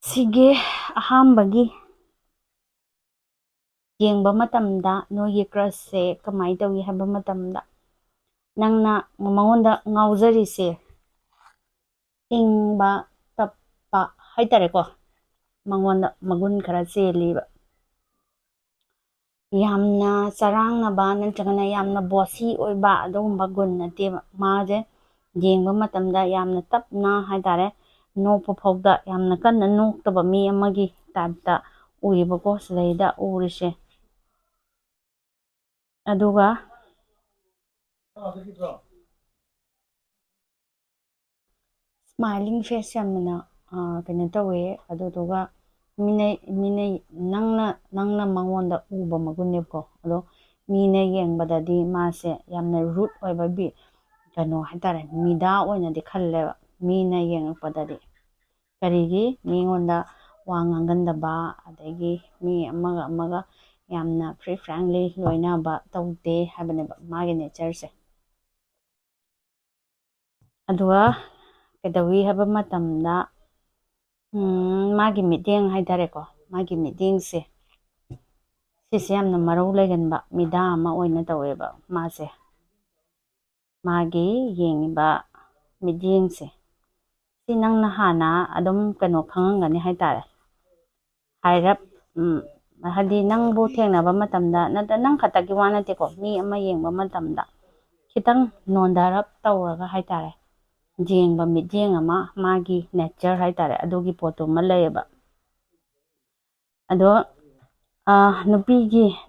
ꯁꯤꯒꯤ ꯑꯍꯥꯟꯕꯒꯤ ꯌꯦꯡꯕ ꯃꯇꯝꯗ ꯅꯣꯏꯒꯤ ꯀ꯭ꯔꯁꯁꯦ ꯀꯃꯥꯏꯅ ꯇꯧꯏ ꯍꯥꯏꯕ ꯃꯇꯝꯗ ꯅꯪꯅ ꯃꯉꯣꯟꯗ ꯉꯥꯎꯖꯔꯤꯁꯦ ꯏꯪꯕ ꯇꯞꯄ ꯍꯥꯏꯇꯥꯔꯦꯀꯣ ꯃꯉꯣꯟꯗ ꯃꯒꯨꯟ ꯈꯔ ꯆꯦꯜꯂꯤꯕ ꯌꯥꯝꯅ ꯆꯔꯥꯡꯅꯕ ꯅꯠꯇ꯭ꯔꯒꯅ ꯌꯥꯝꯅ ꯕꯣꯁꯤ ꯑꯣꯏꯕ ꯑꯗꯨꯒꯨꯝꯕ ꯒꯨꯟ ꯅꯠꯇꯦꯕ ꯃꯥꯁꯦ ꯌꯦꯡꯕ ꯃꯇꯝꯗ ꯌꯥꯝꯅ ꯇꯞꯅ ꯍꯥꯏꯇꯥꯔꯦ ꯅꯣꯛꯄ ꯐꯥꯎꯗ ꯌꯥꯝꯅ ꯀꯟꯅ ꯅꯣꯛꯇꯕ ꯃꯤ ꯑꯃꯒꯤ ꯇꯥꯏꯞꯇ ꯎꯏꯌꯦꯕꯀꯣ ꯁꯤꯗꯩꯗ ꯎꯔꯤꯁꯦ ꯑꯗꯨꯒ ꯁ꯭ꯃꯥꯏꯂꯤꯡ ꯐꯦꯁ ꯌꯥꯝꯅ ꯀꯩꯅꯣ ꯇꯧꯋꯦ ꯑꯗꯨꯗꯨꯒ ꯃꯤꯅ ꯅꯪꯅ ꯃꯉꯣꯟꯗ ꯎꯕ ꯃꯒꯨꯟꯅꯦꯕꯀꯣ ꯑꯗꯣ ꯃꯤꯅ ꯌꯦꯡꯕꯗꯗꯤ ꯃꯥꯁꯦ ꯌꯥꯝꯅ ꯔꯨꯠ ꯑꯣꯏꯕ ꯀꯩꯅꯣ ꯍꯥꯏꯇꯥꯔꯦ ꯃꯤꯗꯥ ꯑꯣꯏꯅꯗꯤ ꯈꯜꯂꯦꯕ ꯃꯤꯅ ꯌꯦꯡꯉꯛꯄꯗꯗꯤ ꯀꯔꯤꯒꯤ ꯃꯤꯉꯣꯟꯗ ꯋꯥ ꯉꯥꯡꯒꯟꯗꯕ ꯑꯗꯒꯤ ꯃꯤ ꯑꯃꯒ ꯑꯃꯒ ꯌꯥꯝꯅ ꯐ꯭ꯔꯤ ꯐ꯭ꯔꯦꯡꯂꯤ ꯂꯣꯏꯅꯕ ꯇꯧꯗꯦ ꯍꯥꯏꯕꯅꯦꯕ ꯃꯥꯒꯤ ꯅꯦꯆꯔꯁꯦ ꯑꯗꯨꯒ ꯀꯩꯗꯧꯋꯤ ꯍꯥꯏꯕ ꯃꯇꯝꯗ ꯃꯥꯒꯤ ꯃꯤꯠꯌꯦꯡ ꯍꯥꯏꯇꯥꯔꯦꯀꯣ ꯃꯥꯒꯤ ꯃꯤꯠꯌꯦꯡꯁꯦ ꯁꯤꯁꯦ ꯌꯥꯝꯅ ꯃꯔꯧ ꯂꯩꯒꯟꯕ ꯃꯤꯗꯥ ꯑꯃ ꯑꯣꯏꯅ ꯇꯧꯋꯦꯕ ꯃꯥꯁꯦ ꯃꯥꯒꯤ ꯌꯦꯡꯉꯤꯕ ꯃꯤꯠꯌꯦꯡꯁꯦ ꯁꯤ ꯅꯪꯅ ꯍꯥꯟꯅ ꯑꯗꯨꯝ ꯀꯩꯅꯣ ꯈꯪꯉꯝꯒꯅꯤ ꯍꯥꯏꯇꯥꯔꯦ ꯍꯥꯏꯔꯞ ꯍꯥꯏꯗꯤ ꯅꯪꯕꯨ ꯊꯦꯡꯅꯕ ꯃꯇꯝꯗ ꯅꯠꯇ꯭ꯔ ꯅꯪ ꯈꯛꯇꯒꯤ ꯋꯥ ꯅꯠꯇꯦꯀꯣ ꯃꯤ ꯑꯃ ꯌꯦꯡꯕ ꯃꯇꯝꯗ ꯈꯤꯇꯪ ꯅꯣꯟꯊꯔꯞ ꯇꯧꯔꯒ ꯍꯥꯏꯇꯥꯔꯦ ꯌꯦꯡꯕ ꯃꯤꯠꯌꯦꯡ ꯑꯃ ꯃꯥꯒꯤ ꯅꯦꯆꯔ ꯍꯥꯏꯇꯥꯔꯦ ꯑꯗꯨꯒꯤ ꯄꯣꯠꯇꯨꯃ ꯂꯩꯌꯦꯕ ꯑꯗꯣ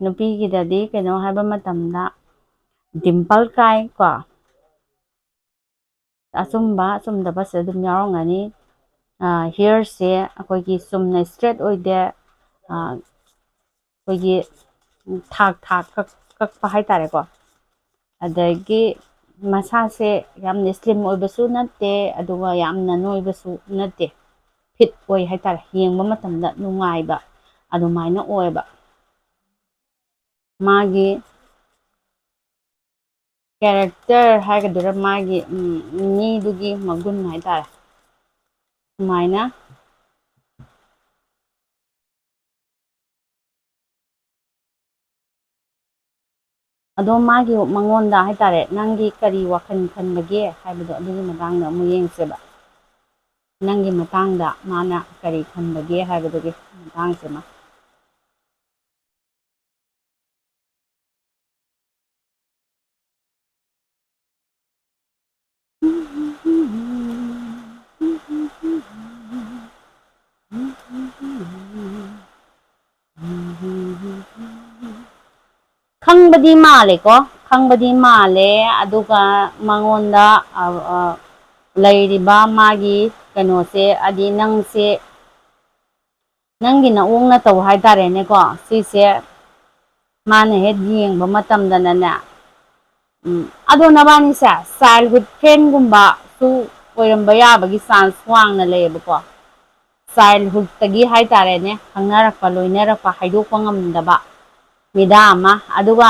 ꯅꯨꯄꯤꯒꯤꯗꯗꯤ ꯀꯩꯅꯣ ꯍꯥꯏꯕ ꯃꯇꯝꯗ ꯗꯤꯝꯄꯜ ꯀꯥꯏ ꯀꯣ ꯑꯆꯨꯝꯕ ꯑꯆꯨꯝꯗꯕꯁꯦ ꯑꯗꯨꯝ ꯌꯥꯎꯔꯝꯒꯅꯤ ꯍꯤꯌꯔꯁꯦ ꯑꯩꯈꯣꯏꯒꯤ ꯆꯨꯝꯅ ꯏꯁꯇ꯭ꯔꯦꯠ ꯑꯣꯏꯗꯦ ꯑꯩꯈꯣꯏꯒꯤ ꯊꯥꯛ ꯀꯛꯄ ꯍꯥꯏꯇꯥꯔꯦꯀꯣ ꯑꯗꯒꯤ ꯃꯁꯥꯁꯦ ꯌꯥꯝꯅ ꯁ꯭ꯂꯤꯝ ꯑꯣꯏꯕꯁꯨ ꯅꯠꯇꯦ ꯑꯗꯨꯒ ꯌꯥꯝꯅ ꯅꯣꯏꯕꯁꯨ ꯅꯠꯇꯦ ꯐꯤꯠ ꯑꯣꯏ ꯍꯥꯏꯇꯥꯔꯦ ꯌꯦꯡꯕ ꯃꯇꯝꯗ ꯅꯨꯡꯉꯥꯏꯕ ꯑꯗꯨꯃꯥꯏꯅ ꯑꯣꯏꯕ ꯃꯥꯒꯤ ꯀꯦꯔꯦꯛꯇꯔ ꯍꯥꯏꯒꯗ꯭ꯔꯥ ꯃꯥꯒꯤ ꯃꯤꯗꯨꯒꯤ ꯃꯒꯨꯟ ꯍꯥꯏꯇꯥꯔꯦ ꯁꯨꯃꯥꯏꯅ ꯑꯗꯣ ꯃꯉꯣꯟꯗ ꯍꯥꯏꯇꯥꯔꯦ ꯅꯪꯒꯤ ꯀꯔꯤ ꯋꯥꯈꯜ ꯈꯟꯕꯒꯦ ꯍꯥꯏꯕꯗꯣ ꯑꯗꯨꯒꯤ ꯃꯇꯥꯡꯗ ꯑꯃꯨꯛ ꯌꯦꯡꯁꯦꯕ ꯅꯪꯒꯤ ꯃꯇꯥꯡꯗ ꯃꯥꯅ ꯀꯔꯤ ꯈꯟꯕꯒꯦ ꯍꯥꯏꯕꯗꯨꯒꯤ ꯃꯇꯥꯡꯁꯤꯃ ꯈꯪꯕꯗꯤ ꯃꯥꯜꯂꯦꯀꯣ ꯈꯪꯕꯗꯤ ꯃꯥꯜꯂꯦ ꯑꯗꯨꯒ ꯃꯉꯣꯟꯗ ꯂꯩꯔꯤꯕ ꯃꯥꯒꯤ ꯀꯩꯅꯣꯁꯦ ꯍꯥꯏꯗꯤ ꯅꯪꯒꯤ ꯅꯑꯣꯡ ꯅꯇꯧ ꯍꯥꯏꯇꯥꯔꯦꯅꯦꯀꯣ ꯁꯤꯁꯦ ꯃꯥꯅ ꯍꯦꯛ ꯌꯦꯡꯕ ꯃꯇꯝꯗꯅꯅꯦ ꯑꯗꯣ ꯅꯕꯥꯅꯤꯁꯦ ꯆꯥꯏꯜꯍꯨꯗ ꯐ꯭ꯔꯦꯟꯒꯨꯝꯕꯁꯨ ꯑꯣꯏꯔꯝꯕ ꯌꯥꯕꯒꯤ ꯆꯥꯟꯁ ꯋꯥꯡꯅ ꯂꯩꯌꯦꯕꯀꯣ ꯆꯥꯏꯜꯍꯨꯗꯇꯒꯤ ꯍꯥꯏꯇꯥꯔꯦꯅꯦ ꯈꯪꯅꯔꯛꯄ ꯂꯣꯏꯅꯔꯛꯄ ꯍꯥꯏꯗꯣꯛꯄ ꯉꯝꯗꯕ ꯃꯤꯗꯥ ꯑꯃ ꯑꯗꯨꯒ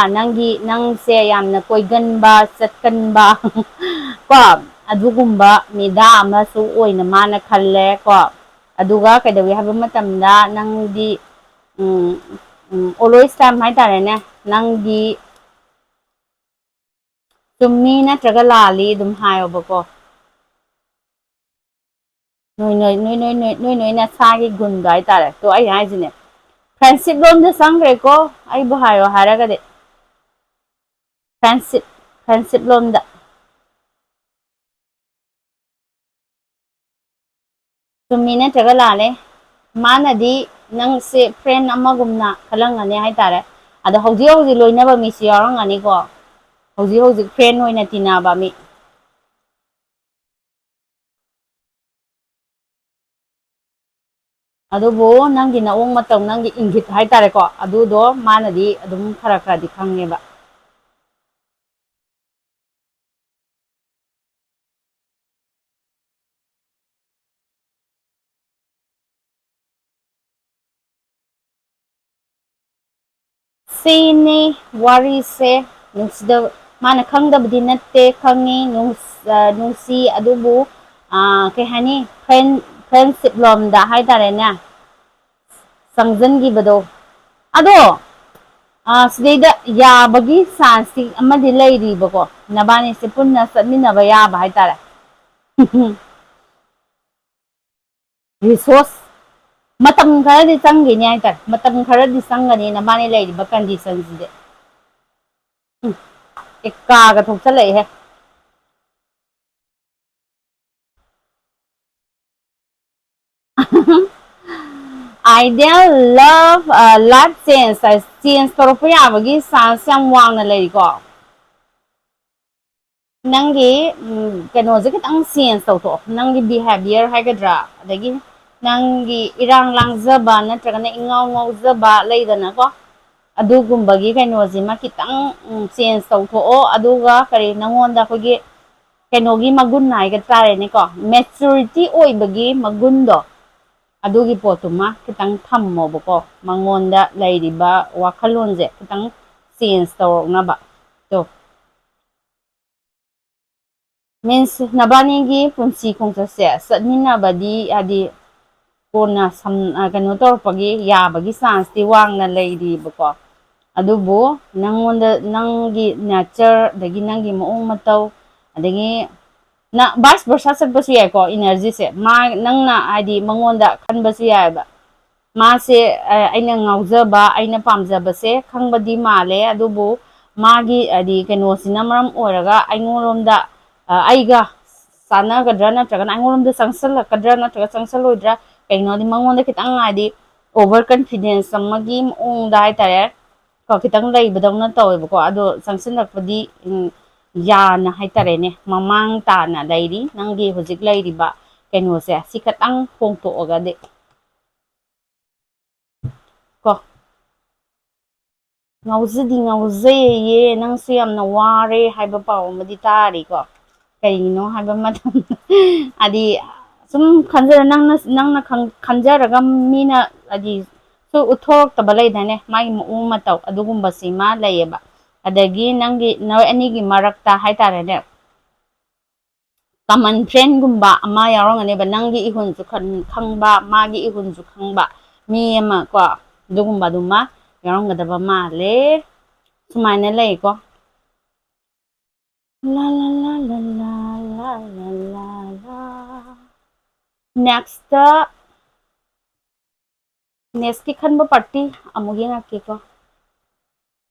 ꯅꯪꯁꯦ ꯌꯥꯝꯅ ꯀꯣꯏꯒꯟꯕ ꯆꯠꯀꯟꯕ ꯀꯣ ꯑꯗꯨꯒꯨꯝꯕ ꯃꯤꯗꯥ ꯑꯃꯁꯨ ꯑꯣꯏꯅ ꯃꯥꯅ ꯈꯜꯂꯦ ꯀꯣ ꯑꯗꯨꯒ ꯀꯩꯗꯧꯏ ꯍꯥꯏꯕ ꯃꯇꯝꯗ ꯅꯪꯗꯤ ꯑꯣꯜꯋꯦꯁ ꯇꯥꯏꯝ ꯍꯥꯏꯇꯥꯔꯦꯅꯦ ꯅꯪꯗꯤ ꯆꯨꯝꯃꯤ ꯅꯠꯇ꯭ꯔꯒ ꯂꯥꯜꯂꯤ ꯑꯗꯨꯝ ꯍꯥꯏꯌꯣꯕꯀꯣ ꯅꯣꯏ ꯅꯁꯥꯒꯤ ꯒꯨꯟꯗꯣ ꯍꯥꯏꯇꯥꯔꯦ ꯇꯣ ꯑꯩ ꯍꯥꯏꯁꯤꯅꯦ ꯐ꯭ꯔꯦꯟꯁꯤꯞ ꯂꯣꯝꯗ ꯆꯪꯈ꯭ꯔꯦꯀꯣ ꯑꯩꯕꯨ ꯍꯥꯏꯌꯣ ꯍꯥꯏꯔꯒꯗꯤ ꯐ꯭ꯔꯦꯟꯁꯤꯞ ꯂꯣꯝꯗ ꯆꯨꯝꯃꯤ ꯅꯠꯇ꯭ꯔꯒ ꯂꯥꯜꯂꯦ ꯃꯥꯅꯗꯤ ꯅꯪꯁꯦ ꯐ꯭ꯔꯦꯟ ꯑꯃꯒꯨꯝꯅ ꯈꯜꯂꯝꯒꯅꯤ ꯍꯥꯏꯇꯥꯔꯦ ꯑꯗꯣ ꯍꯧꯖꯤꯛ ꯍꯧꯖꯤꯛ ꯂꯣꯏꯅꯕ ꯃꯤꯁꯤ ꯌꯥꯎꯔꯝꯒꯅꯤꯀꯣ ꯍꯧꯖꯤꯛ ꯍꯧꯖꯤꯛ ꯐ꯭ꯔꯦꯟ ꯑꯣꯏꯅ ꯇꯤꯟꯅꯕ ꯃꯤ ꯑꯗꯨꯕꯨ ꯅꯪꯒꯤ ꯅꯑꯣꯡ ꯃꯇꯧ ꯅꯪꯒꯤ ꯏꯪꯒꯤꯠ ꯍꯥꯏꯇꯥꯔꯦꯀꯣ ꯑꯗꯨꯗꯣ ꯃꯥꯅꯗꯤ ꯑꯗꯨꯝ ꯈꯔꯗꯤ ꯈꯪꯉꯦꯕ ꯁꯤꯅꯤ ꯋꯥꯔꯤꯁꯦ ꯃꯥꯅ ꯈꯪꯗꯕꯗꯤ ꯅꯠꯇꯦ ꯈꯪꯉꯤ ꯅꯨꯡꯁꯤ ꯑꯗꯨꯕꯨ ꯀꯩ ꯍꯥꯏꯅꯤ ꯐ꯭ꯔꯦꯟꯁꯤꯞ ꯂꯣꯝꯗ ꯍꯥꯏꯇꯥꯔꯦꯅꯦ ꯆꯪꯁꯤꯟꯈꯤꯕꯗꯣ ꯑꯗꯣ ꯁꯤꯗꯩꯗ ꯌꯥꯕꯒꯤ ꯆꯥꯟꯁꯇꯤ ꯑꯃꯗꯤ ꯂꯩꯔꯤꯕꯀꯣ ꯅꯕꯥꯅꯤꯁꯦ ꯄꯨꯟꯅ ꯆꯠꯃꯤꯟꯅꯕ ꯌꯥꯕ ꯍꯥꯏꯇꯥꯔꯦ ꯔꯤꯁꯣꯔꯁ ꯃꯇꯝ ꯈꯔꯗꯤ ꯆꯪꯈꯤꯅꯤ ꯍꯥꯏꯇꯥꯔꯦ ꯃꯇꯝ ꯈꯔꯗꯤ ꯆꯪꯒꯅꯤꯅ ꯃꯥꯅ ꯂꯩꯔꯤꯕ ꯀꯟꯗꯤꯁꯟꯁꯤꯗꯤ ꯀꯥꯒ ꯊꯣꯛꯆꯜꯂꯛꯏꯍꯦ ꯑꯥꯏꯗꯤꯌꯦꯜ ꯂꯚ ꯂꯥꯏꯐ ꯆꯦꯟꯖ ꯇꯧꯔꯛꯄ ꯌꯥꯕꯒꯤ ꯆꯥꯟꯁ ꯌꯥꯝ ꯋꯥꯡꯅ ꯂꯩꯀꯣ ꯅꯪꯒꯤ ꯀꯩꯅꯣꯁꯦ ꯈꯤꯇꯪ ꯆꯦꯟꯖ ꯇꯧꯊꯣꯛꯑꯣ ꯅꯪꯒꯤ ꯕꯤꯍꯦꯕꯤꯌꯔ ꯍꯥꯏꯒꯗ꯭ꯔꯥ ꯑꯗꯒꯤ ꯅꯪꯒꯤ ꯏꯔꯥꯡ ꯂꯥꯡꯖꯕ ꯅꯠꯇ꯭ꯔꯒꯅ ꯏꯉꯥꯎ ꯉꯥꯎꯖꯕ ꯂꯩꯗꯅꯀꯣ ꯑꯗꯨꯒꯨꯝꯕꯒꯤ ꯀꯩꯅꯣꯁꯤꯃ ꯈꯤꯇꯪ ꯆꯦꯟꯖ ꯇꯧꯊꯣꯛꯑꯣ ꯑꯗꯨꯒ ꯀꯔꯤ ꯅꯪꯉꯣꯟꯗ ꯑꯩꯈꯣꯏꯒꯤ ꯀꯩꯅꯣꯒꯤ ꯃꯒꯨꯟ ꯍꯥꯏꯒ ꯇꯥꯔꯦꯅꯦꯀꯣ ꯃꯦꯆꯨꯔꯤꯇꯤ ꯑꯣꯏꯕꯒꯤ ꯃꯒꯨꯟꯗꯣ ꯑꯗꯨꯒꯤ ꯄꯣꯠꯇꯨꯃ ꯈꯤꯇꯪ ꯊꯝꯃꯣꯕꯀꯣ ꯃꯉꯣꯟꯗ ꯂꯩꯔꯤꯕ ꯋꯥꯈꯜꯂꯣꯟꯁꯦ ꯈꯤꯇꯪ ꯆꯦꯟꯖ ꯇꯧꯔꯛꯅꯕ ꯇꯣ ꯃꯤꯟꯁ ꯅꯕꯥꯅꯤꯒꯤ ꯄꯨꯟꯁꯤ ꯈꯣꯡꯆꯠꯁꯦ ꯆꯠꯃꯤꯟꯅꯕꯗꯤ ꯍꯥꯏꯗꯤ ꯀꯣꯟꯅ ꯀꯩꯅꯣ ꯇꯧꯔꯛꯄꯒꯤ ꯌꯥꯕꯒꯤ ꯆꯥꯟꯁꯇꯤ ꯋꯥꯡꯅ ꯂꯩꯔꯤꯕꯀꯣ ꯑꯗꯨꯕꯨ ꯅꯪꯉꯣꯟꯗ ꯅꯪꯒꯤ ꯅꯦꯆꯔ ꯑꯗꯒꯤ ꯅꯪꯒꯤ ꯃꯑꯣꯡ ꯃꯇꯧ ꯑꯗꯒꯤ ꯚꯥꯏꯁ ꯚꯔꯁꯥ ꯆꯠꯄꯁꯨ ꯌꯥꯏꯀꯣ ꯏꯅꯔꯖꯤꯁꯦ ꯅꯪꯅ ꯍꯥꯏꯗꯤ ꯃꯉꯣꯟꯗ ꯈꯟꯕꯁꯨ ꯌꯥꯏꯑꯕ ꯃꯥꯁꯦ ꯑꯩꯅ ꯉꯥꯎꯖꯕ ꯑꯩꯅ ꯄꯥꯝꯖꯕꯁꯦ ꯈꯪꯕꯗꯤ ꯃꯥꯜꯂꯦ ꯑꯗꯨꯕꯨ ꯃꯥꯒꯤ ꯍꯥꯏꯗꯤ ꯀꯩꯅꯣꯁꯤꯅ ꯃꯔꯝ ꯑꯣꯏꯔꯒ ꯑꯩꯉꯣꯟꯂꯣꯝꯗ ꯑꯩꯒ ꯆꯥꯟꯅꯒꯗ꯭ꯔꯥ ꯅꯠꯇ꯭ꯔꯒꯅ ꯑꯩꯉꯣꯟꯗ ꯆꯪꯁꯜꯂꯛꯀꯗ꯭ꯔꯥ ꯅꯠꯇ꯭ꯔꯒ ꯆꯪꯁꯜꯂꯣꯏꯗ꯭ꯔꯥ ꯀꯩꯅꯣꯗꯤ ꯃꯉꯣꯟꯗ ꯈꯤꯇꯪ ꯍꯥꯏꯗꯤ ꯑꯣꯚꯔ ꯀꯟꯐꯤꯗꯦꯟꯁ ꯑꯃꯒꯤ ꯃꯑꯣꯡꯗ ꯍꯥꯏꯇꯥꯔꯦ ꯀꯣ ꯈꯤꯇꯪ ꯂꯩꯕꯗꯧꯅ ꯇꯧꯋꯦꯕꯀꯣ ꯑꯗꯣ ꯆꯪꯁꯤꯜꯂꯛꯄꯗꯤ ꯌꯥꯅ ꯍꯥꯏꯇꯥꯔꯦꯅꯦ ꯃꯃꯥꯡ ꯇꯥꯅ ꯂꯩꯔꯤ ꯅꯪꯒꯤ ꯍꯧꯖꯤꯛ ꯂꯩꯔꯤꯕ ꯀꯩꯅꯣꯁꯦ ꯁꯤ ꯈꯇꯪ ꯍꯣꯡꯇꯣꯛꯑꯒꯗꯤ ꯀꯣ ꯉꯥꯎꯖꯗꯤ ꯉꯥꯎꯖꯩꯌꯦ ꯅꯪꯁꯨ ꯌꯥꯝꯅ ꯋꯥꯔꯦ ꯍꯥꯏꯕ ꯄꯥꯎ ꯑꯃꯗꯤ ꯇꯥꯔꯤꯀꯣ ꯀꯩꯒꯤꯅꯣ ꯍꯥꯏꯕ ꯃꯇꯝꯗ ꯍꯥꯏꯗꯤ ꯁꯨꯝ ꯅꯪꯅ ꯈꯟꯖꯔꯒ ꯃꯤꯅ ꯍꯥꯏꯗꯤ ꯁꯨ ꯎꯠꯊꯣꯔꯛꯇꯕ ꯂꯩꯗꯅꯦ ꯃꯥꯒꯤ ꯃꯑꯣꯡ ꯃꯇꯧ ꯑꯗꯨꯒꯨꯝꯕꯁꯤꯃ ꯂꯩꯌꯦꯕ ꯑꯗꯒꯤ ꯅꯪꯒꯤ ꯅꯣꯏ ꯑꯅꯤꯒꯤ ꯃꯔꯛꯇ ꯍꯥꯏꯇꯥꯔꯦꯅꯦ ꯀꯃꯟ ꯐ꯭ꯔꯦꯟꯒꯨꯝꯕ ꯑꯃ ꯌꯥꯎꯔꯝꯒꯅꯦꯕ ꯅꯪꯒꯤ ꯏꯍꯨꯟꯁꯨ ꯈꯪꯕ ꯃꯥꯒꯤ ꯏꯍꯨꯟꯁꯨ ꯈꯪꯕ ꯃꯤ ꯑꯃ ꯀꯣ ꯑꯗꯨꯒꯨꯝꯕꯗꯨꯃ ꯌꯥꯎꯔꯝꯒꯗꯕ ꯃꯥꯜꯂꯦ ꯁꯨꯃꯥꯏꯅ ꯂꯩꯀꯣ ꯂꯥ ꯂꯥ ꯂꯥ ꯂꯥ ꯂꯥ ꯂꯥ ꯂꯥ ꯂꯥ ꯂꯥ ꯅꯦꯛꯁꯇ ꯅꯦꯛꯁꯀꯤ ꯈꯟꯕ ꯄꯥꯔꯇꯤ ꯑꯃꯨꯛ ꯌꯦꯡꯉꯛꯀꯦꯀꯣ